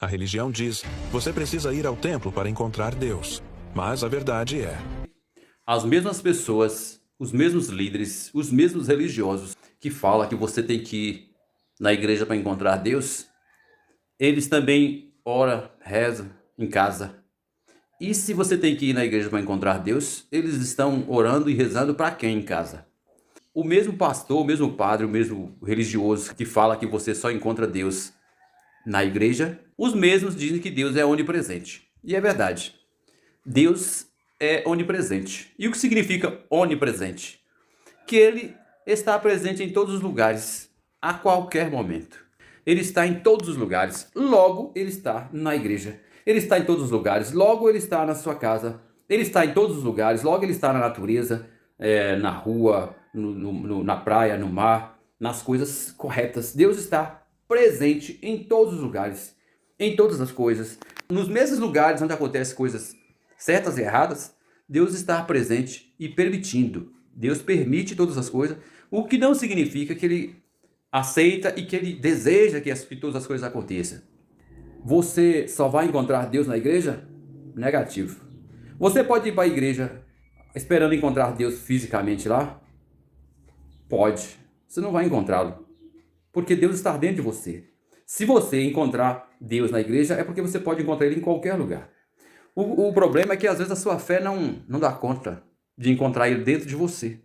A religião diz, você precisa ir ao templo para encontrar Deus. Mas a verdade é, As mesmas pessoas, os mesmos líderes, os mesmos religiosos que falam que você tem que ir na igreja para encontrar Deus, eles também oram, rezam em casa. E se você tem que ir na igreja para encontrar Deus, eles estão orando e rezando para quem em casa? O mesmo pastor, o mesmo padre, o mesmo religioso que fala que você só encontra Deus na igreja, os mesmos dizem que Deus é onipresente. E é verdade. Deus é onipresente. E o que significa onipresente? Que ele está presente em todos os lugares, a qualquer momento. Ele está em todos os lugares, logo ele está na igreja. Ele está em todos os lugares, logo ele está na sua casa. Ele está em todos os lugares, logo ele está na natureza, na rua, na praia, no mar, nas coisas corretas. Deus está presente em todos os lugares, em todas as coisas. Nos mesmos lugares onde acontecem coisas certas e erradas, Deus está presente e permitindo. Deus permite todas as coisas, o que não significa que ele aceita e que ele deseja que todas as coisas aconteçam. Você só vai encontrar Deus na igreja? Negativo. Você pode ir para a igreja esperando encontrar Deus fisicamente lá? Pode. Você não vai encontrá-lo. Porque Deus está dentro de você. Se você encontrar Deus na igreja, é porque você pode encontrar Ele em qualquer lugar. O problema é que às vezes a sua fé não dá conta de encontrar Ele dentro de você.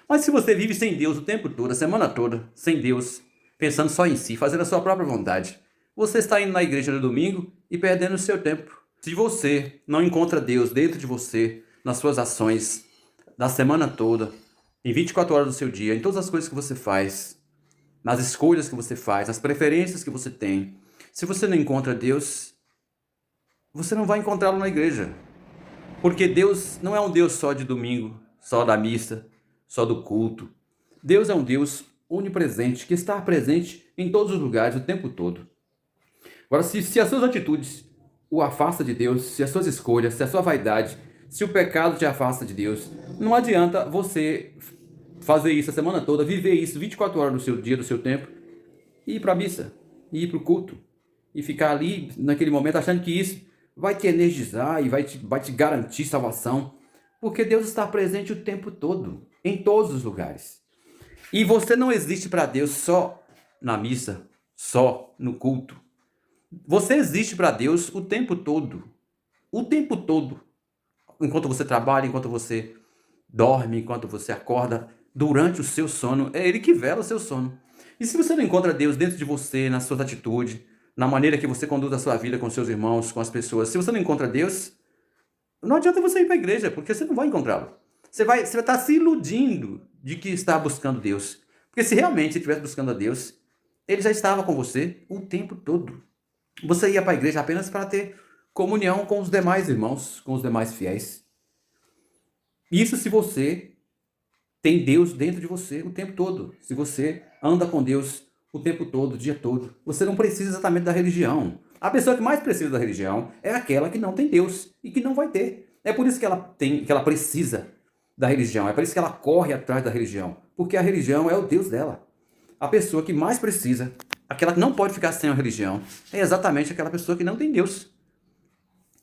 Mas se você vive sem Deus o tempo todo, a semana toda, sem Deus, pensando só em si, fazendo a sua própria vontade, você está indo na igreja no domingo e perdendo o seu tempo. Se você não encontra Deus dentro de você, nas suas ações, da semana toda, em 24 horas do seu dia, em todas as coisas que você faz, nas escolhas que você faz, nas preferências que você tem, se você não encontra Deus, você não vai encontrá-lo na igreja. Porque Deus não é um Deus só de domingo, só da missa, só do culto. Deus é um Deus onipresente, que está presente em todos os lugares, o tempo todo. Agora, se as suas atitudes o afastam de Deus, se as suas escolhas, se a sua vaidade, se o pecado te afasta de Deus, não adianta você fazer isso a semana toda, viver isso 24 horas do seu dia, do seu tempo, e ir para a missa, e ir para o culto, e ficar ali naquele momento achando que isso vai te energizar e vai te garantir salvação, porque Deus está presente o tempo todo, em todos os lugares. E você não existe para Deus só na missa, só no culto. Você existe para Deus o tempo todo. O tempo todo. Enquanto você trabalha, enquanto você dorme, enquanto você acorda, durante o seu sono, é Ele que vela o seu sono. E se você não encontra Deus dentro de você, nas suas atitudes, na maneira que você conduz a sua vida com seus irmãos, com as pessoas, se você não encontra Deus, não adianta você ir para a igreja, porque você não vai encontrá-lo. Você vai estar se iludindo de que está buscando Deus. Porque se realmente você estivesse buscando a Deus, Ele já estava com você o tempo todo. Você ia para a igreja apenas para ter comunhão com os demais irmãos, com os demais fiéis. Isso se você tem Deus dentro de você o tempo todo. Se você anda com Deus o tempo todo, o dia todo. Você não precisa exatamente da religião. A pessoa que mais precisa da religião é aquela que não tem Deus e que não vai ter. É por isso que ela precisa da religião. É por isso que ela corre atrás da religião. Porque a religião é o Deus dela. A pessoa que mais precisa, aquela que não pode ficar sem a religião, é exatamente aquela pessoa que não tem Deus.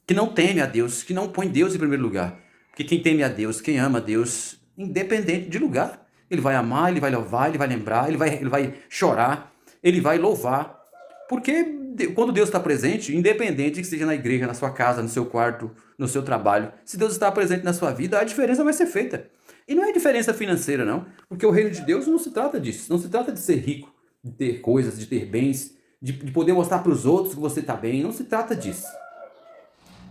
Que não teme a Deus, que não põe Deus em primeiro lugar. Porque quem teme a Deus, quem ama a Deus, independente de lugar, ele vai amar, ele vai louvar, ele vai lembrar, ele vai chorar, ele vai louvar. Porque quando Deus está presente, independente que seja na igreja, na sua casa, no seu quarto, no seu trabalho, se Deus está presente na sua vida, a diferença vai ser feita. E não é diferença financeira, não. Porque o reino de Deus não se trata disso. Não se trata de ser rico, de ter coisas, de ter bens, de poder mostrar para os outros que você está bem. Não se trata disso.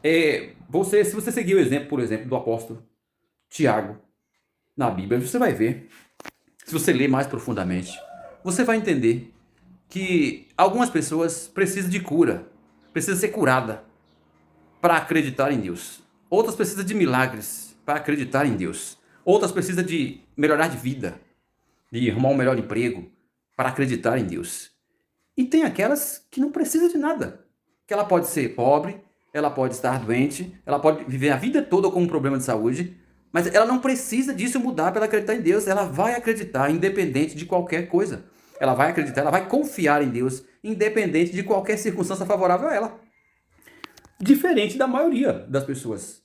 Se você seguir o exemplo, por exemplo, do apóstolo Tiago na Bíblia, você vai ver, se você ler mais profundamente, você vai entender que algumas pessoas precisam de cura, precisam ser curada para acreditar em Deus. Outras precisam de milagres para acreditar em Deus. Outras precisam de melhorar de vida, de arrumar um melhor emprego para acreditar em Deus. E tem aquelas que não precisam de nada, que ela pode ser pobre, ela pode estar doente, ela pode viver a vida toda com um problema de saúde, mas ela não precisa disso mudar para ela acreditar em Deus. Ela vai acreditar independente de qualquer coisa. Ela vai acreditar, ela vai confiar em Deus independente de qualquer circunstância favorável a ela. Diferente da maioria das pessoas.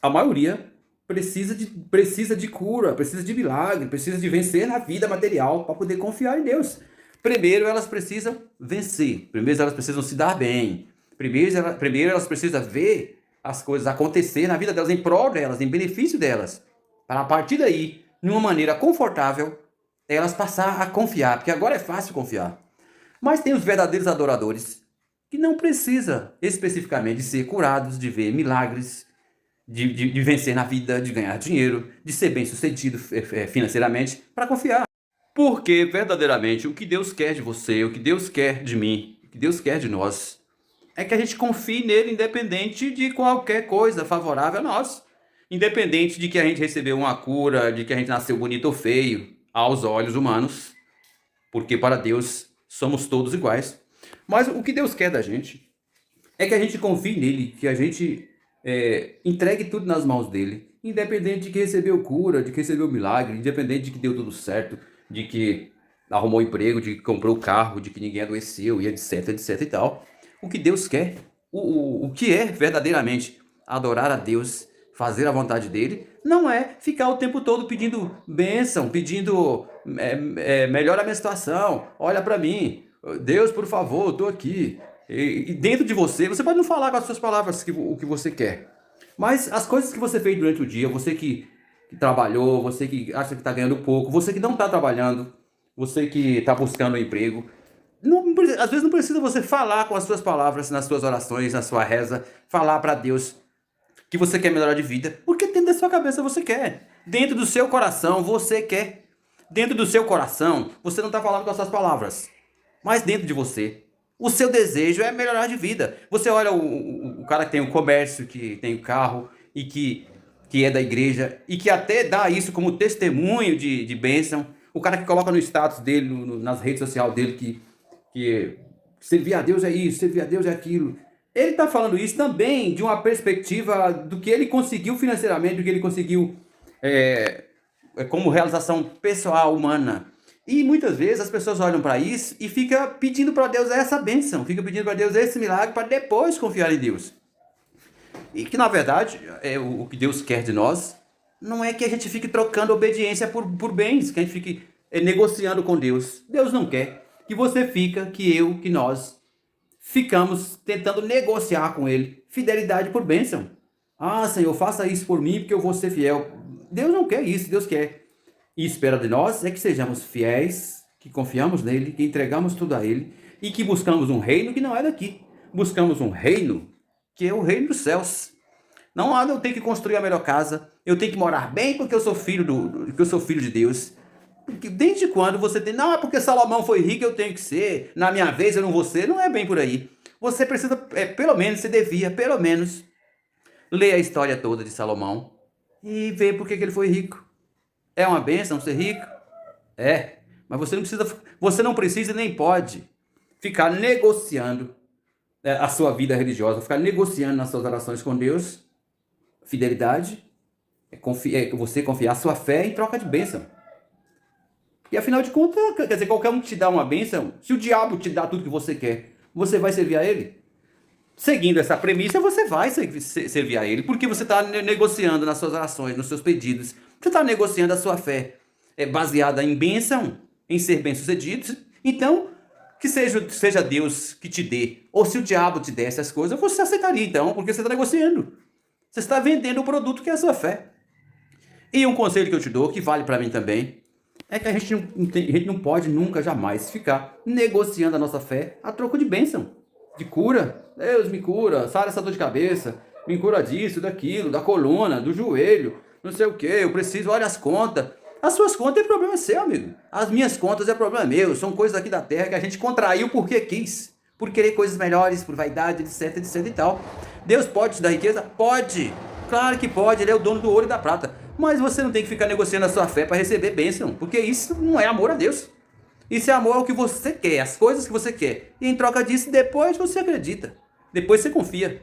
A maioria precisa de cura, precisa de milagre, precisa de vencer na vida material para poder confiar em Deus. Primeiro elas precisam vencer, primeiro elas precisam se dar bem, primeiro elas precisam ver as coisas acontecer na vida delas, em prol delas, em benefício delas, para a partir daí, de uma maneira confortável, elas passar a confiar, porque agora é fácil confiar. Mas tem os verdadeiros adoradores, que não precisa especificamente de ser curados, de ver milagres, de vencer na vida, de ganhar dinheiro, de ser bem-sucedido financeiramente, para confiar. Porque verdadeiramente o que Deus quer de você, o que Deus quer de mim, o que Deus quer de nós, é que a gente confie nele independente de qualquer coisa favorável a nós. Independente de que a gente recebeu uma cura, de que a gente nasceu bonito ou feio aos olhos humanos, porque para Deus somos todos iguais. Mas o que Deus quer da gente é que a gente confie nele, que a gente entregue tudo nas mãos dele, independente de que recebeu cura, de que recebeu milagre, independente de que deu tudo certo, de que arrumou emprego, de que comprou carro, de que ninguém adoeceu, e etc, etc e tal. O que Deus quer, o que é verdadeiramente adorar a Deus, fazer a vontade dele, não é ficar o tempo todo pedindo bênção, pedindo melhora a minha situação, olha para mim, Deus, por favor, eu tô aqui. E dentro de você pode não falar com as suas palavras o que você quer, mas as coisas que você fez durante o dia, você que trabalhou, você que acha que está ganhando pouco, você que não está trabalhando, você que está buscando um emprego, às vezes não precisa você falar com as suas palavras, nas suas orações, na sua reza, falar para Deus que você quer melhorar de vida, porque dentro da sua cabeça você quer, dentro do seu coração você quer, dentro do seu coração você não está falando com as suas palavras, mas dentro de você, o seu desejo é melhorar de vida. Você olha o cara que tem o comércio, que tem o carro e que é da igreja e que até dá isso como testemunho de bênção, o cara que coloca no status dele, nas redes sociais dele, que servir a Deus é isso, servir a Deus é aquilo. Ele está falando isso também de uma perspectiva do que ele conseguiu financeiramente, do que ele conseguiu como realização pessoal, humana. E muitas vezes as pessoas olham para isso e ficam pedindo para Deus essa bênção, ficam pedindo para Deus esse milagre para depois confiar em Deus. E que na verdade, o que Deus quer de nós não é que a gente fique trocando obediência por bens, que a gente fique negociando com Deus. Deus não quer que você fica, que nós ficamos tentando negociar com Ele fidelidade por bênção. Ah, Senhor, faça isso por mim porque eu vou ser fiel. Deus não quer isso, Deus quer. E espera de nós é que sejamos fiéis, que confiamos nele, que entregamos tudo a Ele e que buscamos um reino que não é daqui. Buscamos um reino que é o reino dos céus. Não, eu tenho que construir a melhor casa, eu tenho que morar bem porque eu sou filho de Deus. Porque desde quando você tem, não, é porque Salomão foi rico, eu tenho que ser, na minha vez eu não vou ser, não é bem por aí. Você precisa, pelo menos, você devia, pelo menos, ler a história toda de Salomão e ver por que ele foi rico. É uma bênção ser rico? É, mas você não precisa nem pode ficar negociando a sua vida religiosa, ficar negociando nas suas orações com Deus. Fidelidade é você confiar a sua fé em troca de bênção. E afinal de contas, quer dizer, qualquer um que te dá uma bênção, se o diabo te dá tudo que você quer, você vai servir a ele? Seguindo essa premissa, você vai servir a ele, porque você está negociando nas suas orações, nos seus pedidos, você está negociando a sua fé baseada em bênção, em ser bem-sucedido. Então, que seja Deus que te dê, ou se o diabo te der essas coisas, você aceitaria então, porque você está negociando. Você está vendendo o produto que é a sua fé. E um conselho que eu te dou, que vale para mim também, é que a gente não pode nunca, jamais ficar negociando a nossa fé a troco de bênção, de cura. Deus me cura, sara essa dor de cabeça, me cura disso, daquilo, da coluna, do joelho, não sei o que, eu preciso, olha as contas. As suas contas é problema seu, amigo. As minhas contas é problema meu, são coisas aqui da terra que a gente contraiu porque quis, por querer coisas melhores, por vaidade, etc, etc e tal. Deus pode te dar riqueza? Pode, claro que pode, Ele é o dono do ouro e da prata. Mas você não tem que ficar negociando a sua fé para receber bênção, porque isso não é amor a Deus. Isso é amor ao que você quer, as coisas que você quer. E em troca disso, depois você acredita. Depois você confia.